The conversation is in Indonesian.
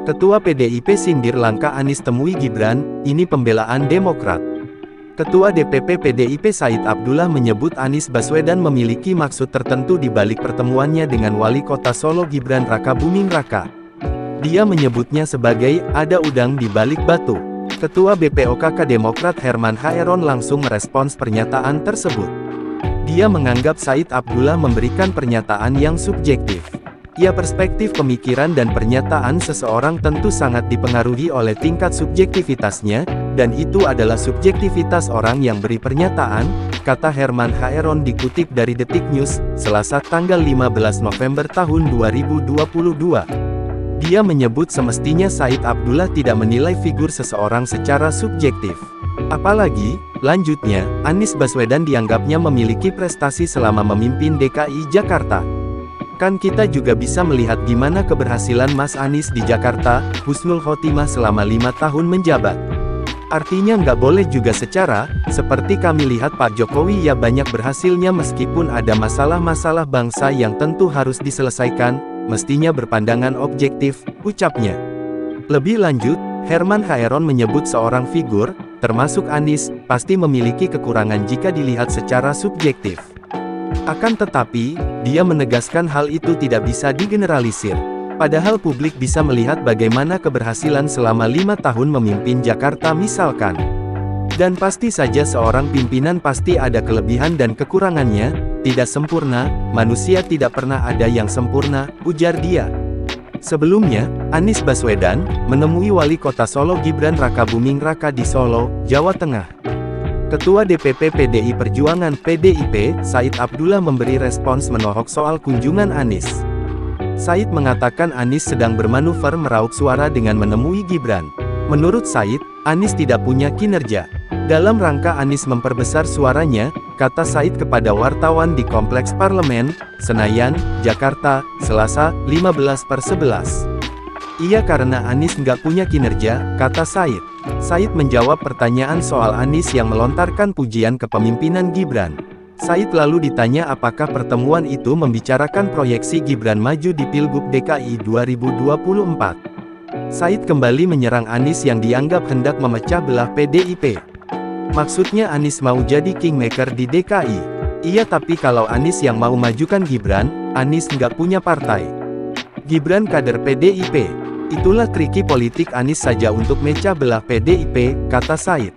Ketua PDIP sindir langkah Anies temui Gibran, ini pembelaan Demokrat. Ketua DPP PDIP Said Abdullah menyebut Anies Baswedan memiliki maksud tertentu di balik pertemuannya dengan Wali Kota Solo Gibran Rakabuming Raka. Dia menyebutnya sebagai, ada udang di balik batu. Ketua BPOKK Demokrat Herman Haeron langsung merespons pernyataan tersebut. Dia menganggap Said Abdullah memberikan pernyataan yang subjektif. Ya, perspektif pemikiran dan pernyataan seseorang tentu sangat dipengaruhi oleh tingkat subjektivitasnya, dan itu adalah subjektivitas orang yang beri pernyataan, kata Herman Haeron dikutip dari Detik News, Selasa tanggal 15 November tahun 2022. Dia menyebut semestinya Said Abdullah tidak menilai figur seseorang secara subjektif. Apalagi, lanjutnya, Anies Baswedan dianggapnya memiliki prestasi selama memimpin DKI Jakarta. Kan kita juga bisa melihat gimana keberhasilan Mas Anies di Jakarta, husnul khotimah selama 5 tahun menjabat. Artinya nggak boleh juga seperti kami lihat Pak Jokowi ya banyak berhasilnya meskipun ada masalah-masalah bangsa yang tentu harus diselesaikan, mestinya berpandangan objektif, ucapnya. Lebih lanjut, Herman Haeron menyebut seorang figur, termasuk Anies, pasti memiliki kekurangan jika dilihat secara subjektif. Akan tetapi, dia menegaskan hal itu tidak bisa digeneralisir. Padahal publik bisa melihat bagaimana keberhasilan selama 5 tahun memimpin Jakarta misalkan. Dan pasti saja seorang pimpinan pasti ada kelebihan dan kekurangannya, tidak sempurna, manusia tidak pernah ada yang sempurna, ujar dia. Sebelumnya, Anies Baswedan menemui Wali Kota Solo Gibran Rakabuming Raka di Solo, Jawa Tengah. Ketua DPP PDI Perjuangan PDIP, Said Abdullah memberi respons menohok soal kunjungan Anies. Said mengatakan Anies sedang bermanuver meraup suara dengan menemui Gibran. Menurut Said, Anies tidak punya kinerja. Dalam rangka Anies memperbesar suaranya, kata Said kepada wartawan di Kompleks Parlemen, Senayan, Jakarta, Selasa, 15/11. Iya karena Anies nggak punya kinerja, kata Said. Said menjawab pertanyaan soal Anies yang melontarkan pujian kepemimpinan Gibran. Said lalu ditanya apakah pertemuan itu membicarakan proyeksi Gibran maju di Pilgub DKI 2024. Said kembali menyerang Anies yang dianggap hendak memecah belah PDIP. Maksudnya Anies mau jadi kingmaker di DKI. Iya tapi kalau Anies yang mau majukan Gibran, Anies nggak punya partai. Gibran kader PDIP. Itulah triki politik Anies saja untuk mecah belah PDIP, kata Said.